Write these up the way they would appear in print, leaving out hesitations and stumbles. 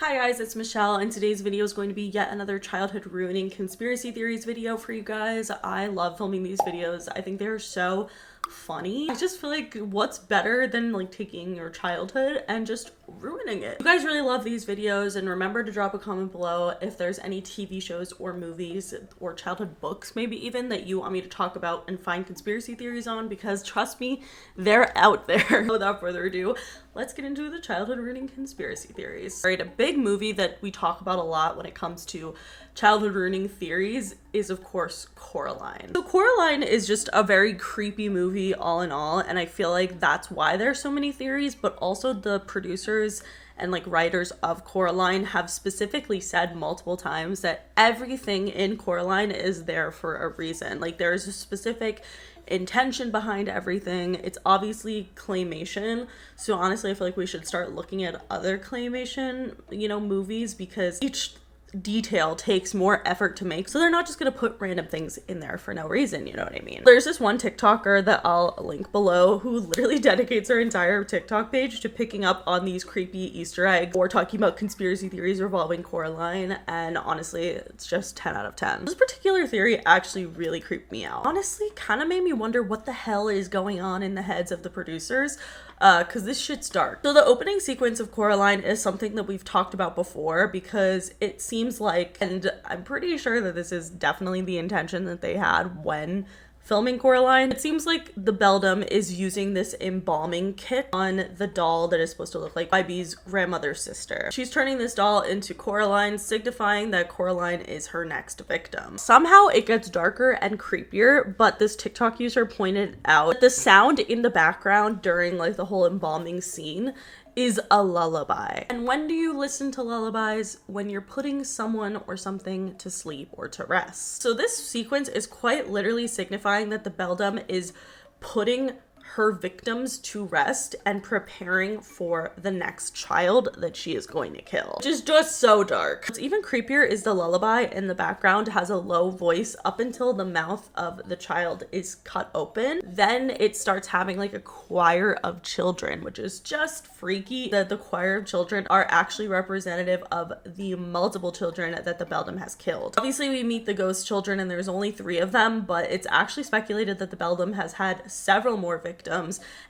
Hi guys, it's Michelle, and today's video is going to be yet another childhood ruining conspiracy theories video for you guys. I love filming these videos. I think they're so funny. I just feel like what's better than like taking your childhood and just ruining it. If you guys really love these videos, and remember to drop a comment below if there's any TV shows or movies or childhood books maybe even that you want me to talk about and find conspiracy theories on, because trust me, they're out there. Without further ado, let's get into the childhood ruining conspiracy theories. All right, a big movie that we talk about a lot when it comes to childhood ruining theories is of course Coraline. So Coraline is just a very creepy movie all in all, and I feel like that's why there's so many theories, but also the producers and like writers of Coraline have specifically said multiple times that everything in Coraline is there for a reason. Like there's a specific intention behind everything. It's obviously claymation, so honestly I feel like we should start looking at other claymation, movies, because each detail takes more effort to make, so they're not just gonna put random things in there for no reason, you know what I mean? There's this one TikToker that I'll link below who literally dedicates her entire TikTok page to picking up on these creepy Easter eggs or talking about conspiracy theories revolving Coraline, and honestly it's just 10 out of 10. This particular theory actually really creeped me out. Honestly, kind of made me wonder what the hell is going on in the heads of the producers, because this shit's dark. So the opening sequence of Coraline is something that we've talked about before, because it seems like, and I'm pretty sure that this is definitely the intention that they had when filming Coraline, it seems like the beldam is using this embalming kit on the doll that is supposed to look like YB's grandmother's sister. She's turning this doll into Coraline, signifying that Coraline is her next victim. Somehow it gets darker and creepier, but this TikTok user pointed out that the sound in the background during like the whole embalming scene is a lullaby. And when do you listen to lullabies? When you're putting someone or something to sleep or to rest. So this sequence is quite literally signifying that the beldam is putting her victims to rest and preparing for the next child that she is going to kill, which is just so dark. What's even creepier is the lullaby in the background has a low voice up until the mouth of the child is cut open. Then it starts having like a choir of children, which is just freaky that the choir of children are actually representative of the multiple children that the beldam has killed. Obviously we meet the ghost children and there's only 3 of them, but it's actually speculated that the beldam has had several more victims.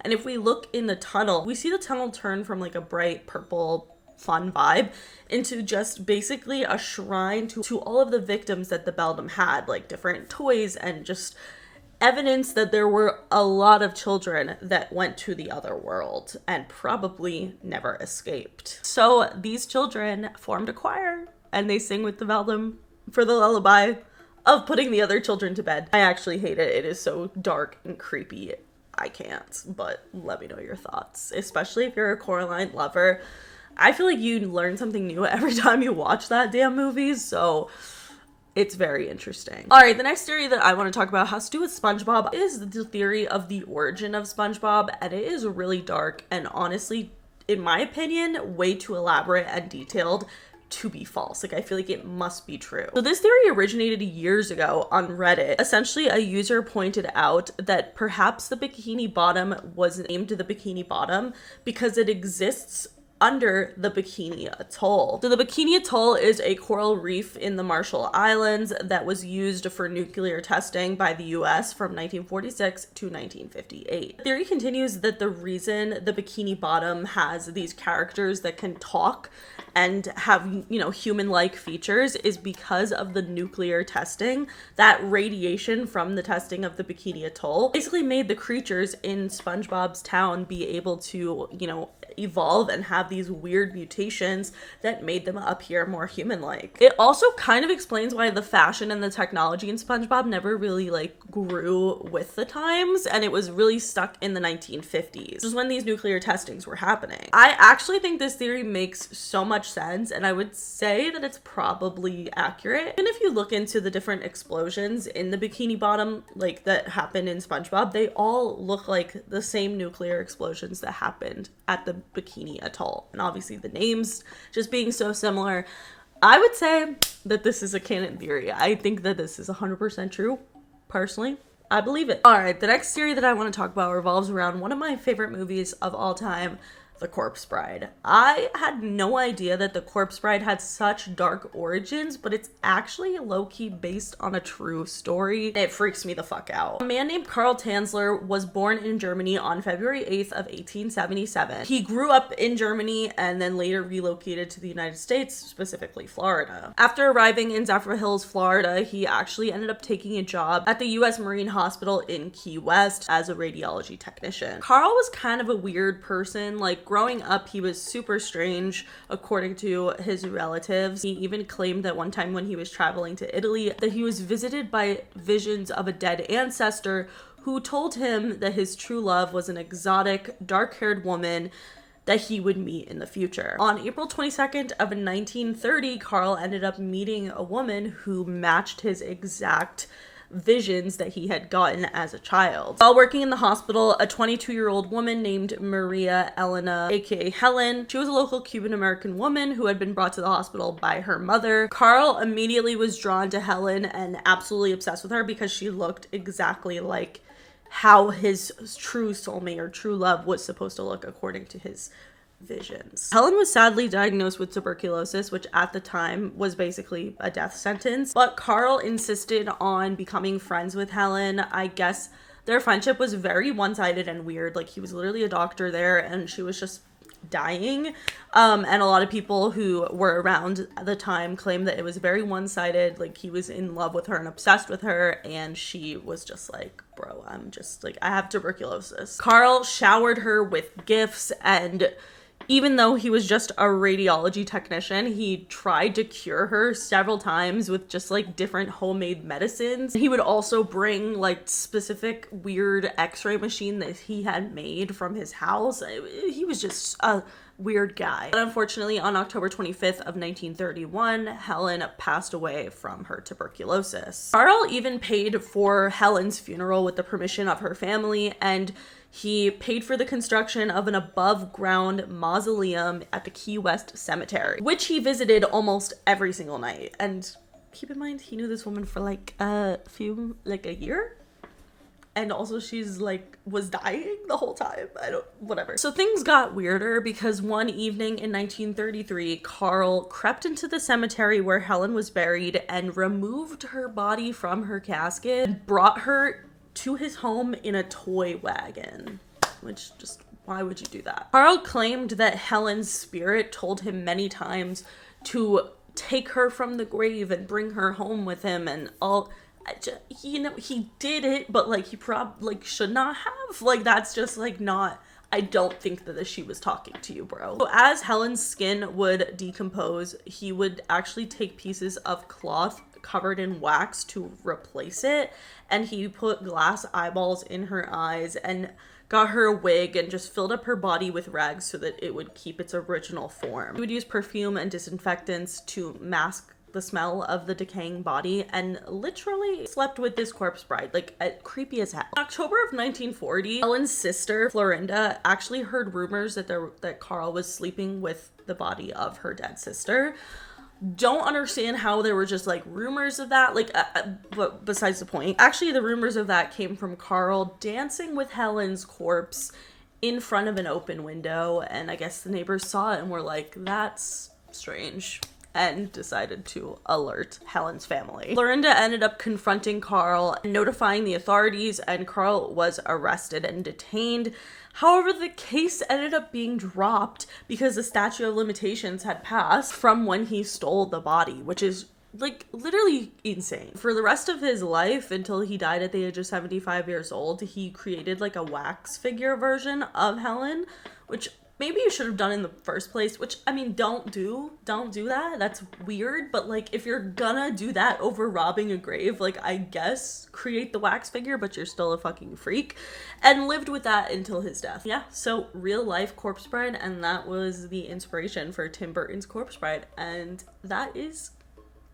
And if we look in the tunnel, we see the tunnel turn from like a bright purple fun vibe into just basically a shrine to all of the victims that the beldam had, like different toys and just evidence that there were a lot of children that went to the other world and probably never escaped. So these children formed a choir and they sing with the beldam for the lullaby of putting the other children to bed. I actually hate it. It is so dark and creepy. I can't, but let me know your thoughts, especially if you're a Coraline lover. I feel like you learn something new every time you watch that damn movie, so it's very interesting. All right, the next theory that I want to talk about has to do with SpongeBob. It is the theory of the origin of SpongeBob, and it is really dark and honestly, in my opinion, way too elaborate and detailed to be false. Like I feel like it must be true. So this theory originated years ago on Reddit. Essentially a user pointed out that perhaps the Bikini Bottom was named the Bikini Bottom because it exists under the Bikini Atoll. So the Bikini Atoll is a coral reef in the Marshall Islands that was used for nuclear testing by the US from 1946 to 1958. The theory continues that the reason the Bikini Bottom has these characters that can talk and have, human-like features is because of the nuclear testing. That radiation from the testing of the Bikini Atoll basically made the creatures in SpongeBob's town be able to, evolve and have these weird mutations that made them appear more human-like. It also kind of explains why the fashion and the technology in SpongeBob never really grew with the times, and it was really stuck in the 1950s, which is when these nuclear testings were happening. I actually think this theory makes so much sense, and I would say that it's probably accurate. And if you look into the different explosions in the Bikini Bottom that happened in SpongeBob, they all look like the same nuclear explosions that happened at the Bikini Atoll. And obviously the names just being so similar, I would say that this is a canon theory. I think that this is 100% true. Personally, I believe it. All right, the next theory that I want to talk about revolves around one of my favorite movies of all time, the Corpse Bride. I had no idea that the Corpse Bride had such dark origins, but it's actually low-key based on a true story. It freaks me the fuck out. A man named Karl Tanzler was born in Germany on February 8th of 1877. He grew up in Germany and then later relocated to the United States, specifically Florida. After arriving in Zephyr Hills, Florida, he actually ended up taking a job at the U.S. Marine Hospital in Key West as a radiology technician. Karl was kind of a weird person. Like, growing up, he was super strange, according to his relatives. He even claimed that one time when he was traveling to Italy, that he was visited by visions of a dead ancestor who told him that his true love was an exotic, dark-haired woman that he would meet in the future. On April 22nd of 1930, Karl ended up meeting a woman who matched his exact visions that he had gotten as a child. While working in the hospital, a 22-year-old woman named Maria Elena, aka Helen, she was a local Cuban-American woman who had been brought to the hospital by her mother. Karl immediately was drawn to Helen and absolutely obsessed with her because she looked exactly like how his true soulmate or true love was supposed to look according to his visions. Helen was sadly diagnosed with tuberculosis, which at the time was basically a death sentence, but Karl insisted on becoming friends with Helen. I guess their friendship was very one-sided and weird. Like, he was literally a doctor there and she was just dying. And a lot of people who were around at the time claimed that it was very one-sided. Like, he was in love with her and obsessed with her, and she was just like, bro, I'm just like, I have tuberculosis. Karl showered her with gifts, and even though he was just a radiology technician, he tried to cure her several times with just like different homemade medicines. He would also bring like specific weird x-ray machine that he had made from his house. He was just a weird guy. But unfortunately, on October 25th of 1931, Helen passed away from her tuberculosis. Karl even paid for Helen's funeral with the permission of her family, and he paid for the construction of an above-ground mausoleum at the Key West Cemetery, which he visited almost every single night. And keep in mind, he knew this woman for like a year. And also she's like, was dying the whole time. Whatever. So things got weirder because one evening in 1933, Karl crept into the cemetery where Helen was buried and removed her body from her casket and brought her to his home in a toy wagon, which just, why would you do that? Karl claimed that Helen's spirit told him many times to take her from the grave and bring her home with him, and all. You know, he did it, but like, he probably like should not have. Like, that's just like not, I don't think that she was talking to you, bro. So as Helen's skin would decompose, he would actually take pieces of cloth covered in wax to replace it, and he put glass eyeballs in her eyes and got her a wig and just filled up her body with rags so that it would keep its original form. He would use perfume and disinfectants to mask the smell of the decaying body, and literally slept with this corpse bride, like creepy as hell. In October of 1940, Helen's sister Florinda actually heard rumors that Karl was sleeping with the body of her dead sister. Don't understand how there were just like rumors of that, like but besides the point. Actually, the rumors of that came from Karl dancing with Helen's corpse in front of an open window, and I guess the neighbors saw it and were like, that's strange, and decided to alert Helen's family. Florinda ended up confronting Karl and notifying the authorities, and Karl was arrested and detained. However, the case ended up being dropped because the statute of limitations had passed from when he stole the body, which is like literally insane. For the rest of his life, until he died at the age of 75 years old, he created like a wax figure version of Helen, which maybe you should have done in the first place, which, I mean, don't do that. That's weird. But like, if you're gonna do that over robbing a grave, like, I guess create the wax figure, but you're still a fucking freak. And lived with that until his death. Yeah, so real life Corpse Bride, and that was the inspiration for Tim Burton's Corpse Bride, and that is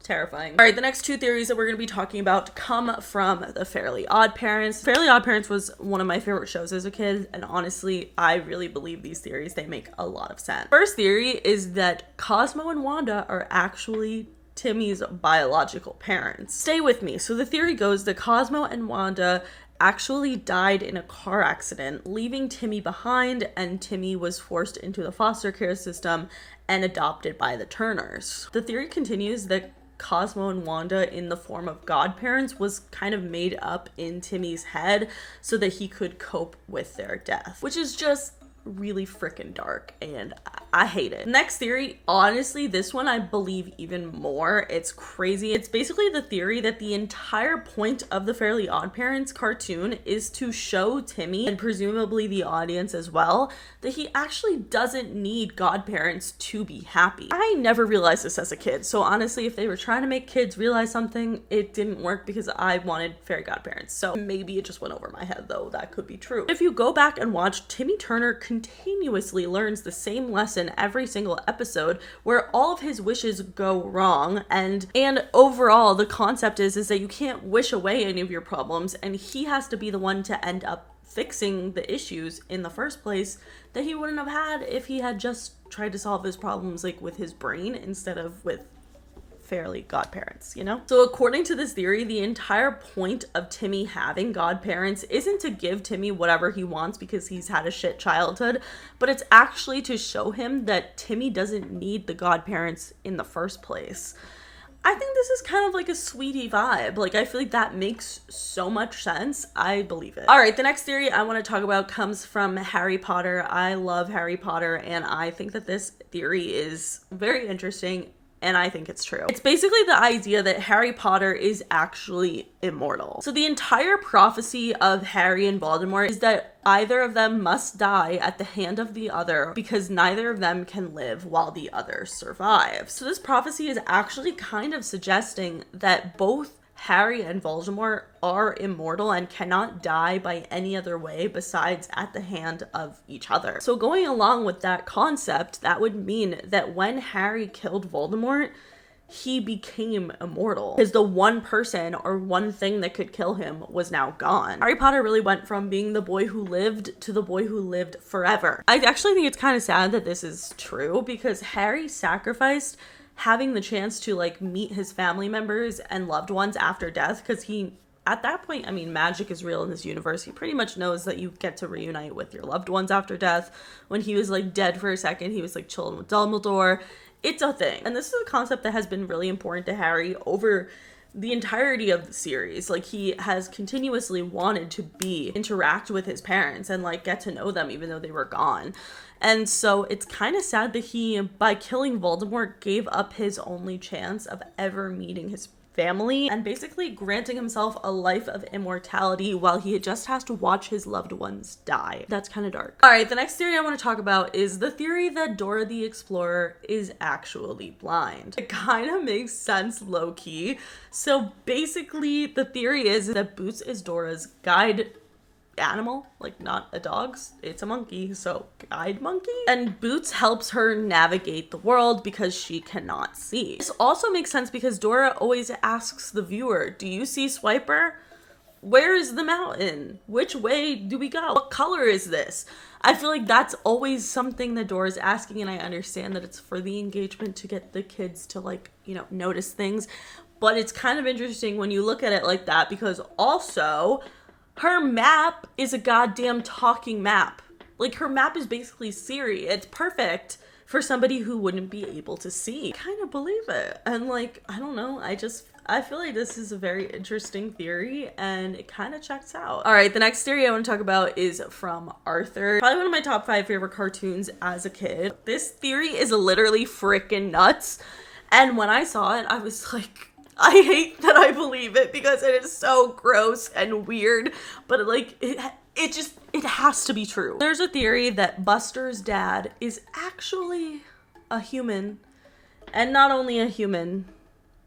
terrifying. All right, the next two theories that we're going to be talking about come from the Fairly Odd Parents. Fairly Odd Parents was one of my favorite shows as a kid, and honestly, I really believe these theories. They make a lot of sense. First theory is that Cosmo and Wanda are actually Timmy's biological parents. Stay with me. So the theory goes that Cosmo and Wanda actually died in a car accident, leaving Timmy behind, and Timmy was forced into the foster care system and adopted by the Turners. The theory continues that Cosmo and Wanda in the form of godparents was kind of made up in Timmy's head so that he could cope with their death, which is just really freaking dark, and I hate it. Next theory, honestly, this one I believe even more. It's crazy. It's basically the theory that the entire point of the Fairly Odd Parents cartoon is to show Timmy, and presumably the audience as well, that he actually doesn't need godparents to be happy. I never realized this as a kid, so honestly, if they were trying to make kids realize something, it didn't work because I wanted fairy godparents. So maybe it just went over my head, though. That could be true. If you go back and watch, Timmy Turner continuously learns the same lesson every single episode, where all of his wishes go wrong, and overall the concept is that you can't wish away any of your problems, and he has to be the one to end up fixing the issues in the first place that he wouldn't have had if he had just tried to solve his problems like with his brain instead of with fairly godparents, you know? So according to this theory, the entire point of Timmy having godparents isn't to give Timmy whatever he wants because he's had a shit childhood, but it's actually to show him that Timmy doesn't need the godparents in the first place. I think this is kind of like a sweetie vibe. Like, I feel like that makes so much sense. I believe it. All right, the next theory I want to talk about comes from Harry Potter. I love Harry Potter, and I think that this theory is very interesting, and I think it's true. It's basically the idea that Harry Potter is actually immortal. So the entire prophecy of Harry and Voldemort is that either of them must die at the hand of the other because neither of them can live while the other survives. So this prophecy is actually kind of suggesting that both Harry and Voldemort are immortal and cannot die by any other way besides at the hand of each other. So going along with that concept, that would mean that when Harry killed Voldemort, he became immortal because the one person or one thing that could kill him was now gone. Harry Potter really went from being the boy who lived to the boy who lived forever. I actually think it's kind of sad that this is true because Harry sacrificed having the chance to like meet his family members and loved ones after death because he, at that point, I mean, magic is real in this universe. He pretty much knows that you get to reunite with your loved ones after death. When he was like dead for a second, he was like chilling with Dumbledore. It's a thing. And this is a concept that has been really important to Harry over the entirety of the series. Like, he has continuously wanted to interact with his parents and like get to know them even though they were gone. And so it's kind of sad that he, by killing Voldemort, gave up his only chance of ever meeting his family and basically granting himself a life of immortality while he just has to watch his loved ones die. That's kind of dark. All right, the next theory I want to talk about is the theory that Dora the Explorer is actually blind. It kind of makes sense low-key. So basically the theory is that Boots is Dora's guide animal, like not a dog's, it's a monkey, so guide monkey, and Boots helps her navigate the world because she cannot see. This also makes sense because Dora always asks the viewer, do you see Swiper? Where is the mountain? Which way do we go? What color is this? I feel like that's always something that Dora's asking, and I understand that it's for the engagement to get the kids to like, you know, notice things, but it's kind of interesting when you look at it like that because also her map is a goddamn talking map. Like, her map is basically Siri. It's perfect for somebody who wouldn't be able to see. I kind of believe it. And like, I don't know. I feel like this is a very interesting theory and it kind of checks out. All right, the next theory I want to talk about is from Arthur. Probably one of my top 5 favorite cartoons as a kid. This theory is literally freaking nuts. And when I saw it, I was like, I hate that I believe it because it is so gross and weird, but like it has to be true. There's a theory that Buster's dad is actually a human, and not only a human,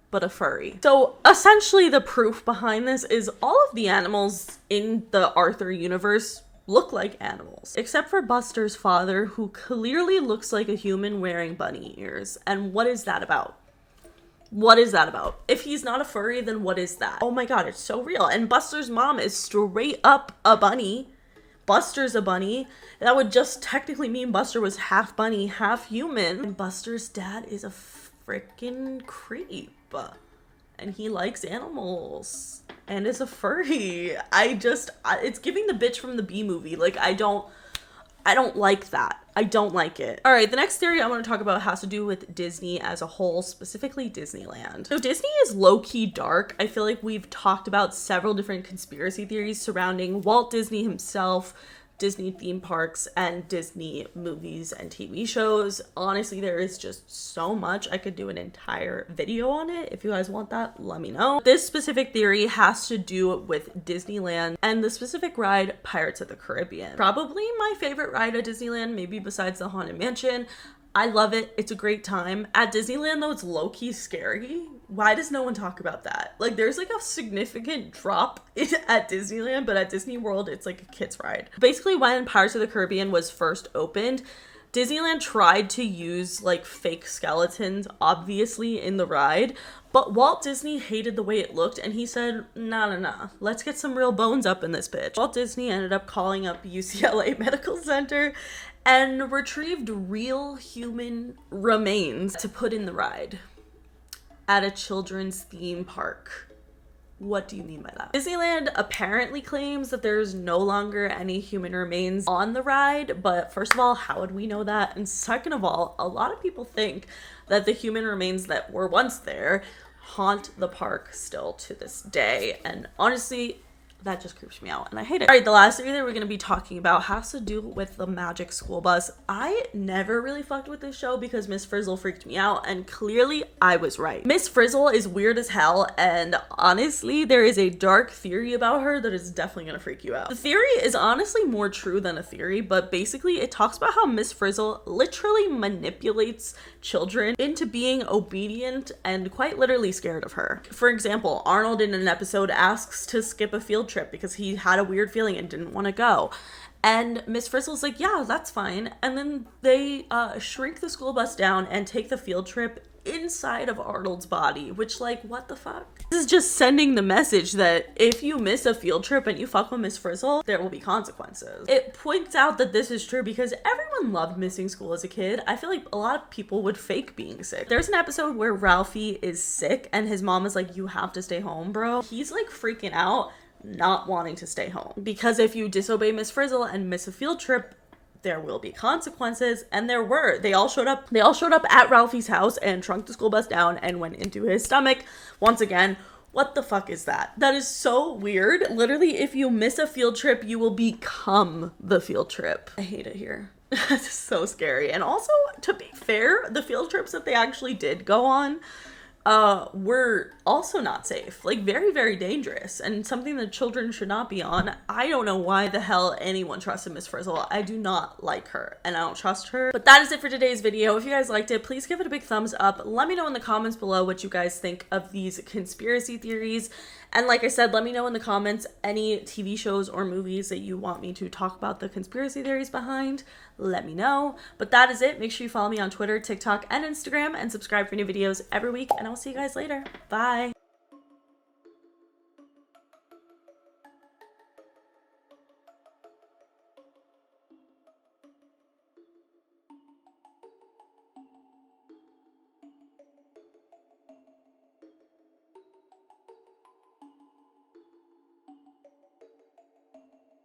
but a furry. So essentially the proof behind this is all of the animals in the Arthur universe look like animals, except for Buster's father, who clearly looks like a human wearing bunny ears. And what is that about? What is that about? If he's not a furry, then what is that? Oh my god, it's so real. And Buster's mom is straight up a bunny. Buster's a bunny. That would just technically mean Buster was half bunny, half human. And Buster's dad is a freaking creep. And he likes animals. and is a furry. It's giving the bitch from the B movie. Like, I don't like that. I don't like it. All right, the next theory I want to talk about has to do with Disney as a whole, specifically Disneyland. So Disney is low-key dark. I feel like we've talked about several different conspiracy theories surrounding Walt Disney himself, Disney theme parks, and Disney movies and TV shows. Honestly, there is just so much. I could do an entire video on it. If you guys want that, let me know. This specific theory has to do with Disneyland and the specific ride Pirates of the Caribbean. Probably my favorite ride at Disneyland, maybe besides the Haunted Mansion. I love it. It's a great time. At Disneyland, though, it's low-key scary. Why does no one talk about that? Like, there's like a significant drop at Disneyland, but at Disney World, it's like a kid's ride. Basically, when Pirates of the Caribbean was first opened, Disneyland tried to use like fake skeletons, obviously, in the ride, but Walt Disney hated the way it looked, and he said, nah, let's get some real bones up in this bitch. Walt Disney ended up calling up UCLA Medical Center and retrieved real human remains to put in the ride at a children's theme park. What do you mean by that? Disneyland apparently claims that there's no longer any human remains on the ride, but first of all, how would we know that? And second of all, a lot of people think that the human remains that were once there haunt the park still to this day. And honestly, that just creeps me out and I hate it. All right, the last theory that we're going to be talking about has to do with the Magic School Bus. I never really fucked with this show because Miss Frizzle freaked me out, and clearly I was right. Miss Frizzle is weird as hell, and honestly, there is a dark theory about her that is definitely going to freak you out. The theory is honestly more true than a theory, but basically it talks about how Miss Frizzle literally manipulates children into being obedient and quite literally scared of her. For example, Arnold in an episode asks to skip a field trip because he had a weird feeling and didn't want to go. And Miss Frizzle's like, yeah, that's fine. And then they shrink the school bus down and take the field trip inside of Arnold's body, which, like, what the fuck? This is just sending the message that if you miss a field trip and you fuck with Miss Frizzle, there will be consequences. It points out that this is true because everyone loved missing school as a kid. I feel like a lot of people would fake being sick. There's an episode where Ralphie is sick and his mom is like, you have to stay home, bro. He's like freaking out, not wanting to stay home, because if you disobey Miss Frizzle and miss a field trip, there will be consequences. And there were. They all showed up at Ralphie's house and shrunk the school bus down and went into his stomach. Once again, what the fuck is that? That is so weird. Literally, if you miss a field trip, you will become the field trip. I hate it here. It's so scary. And also, to be fair, the field trips that they actually did go on were also not safe. Like, very, very dangerous and something that children should not be on. I don't know why the hell anyone trusted Miss Frizzle. I do not like her and I don't trust her. But that is it for today's video. If you guys liked it, please give it a big thumbs up. Let me know in the comments below what you guys think of these conspiracy theories. And like I said, let me know in the comments any TV shows or movies that you want me to talk about the conspiracy theories behind. Let me know. But that is it. Make sure you follow me on Twitter, TikTok, and Instagram, and subscribe for new videos every week. And I'll see you guys later. Bye.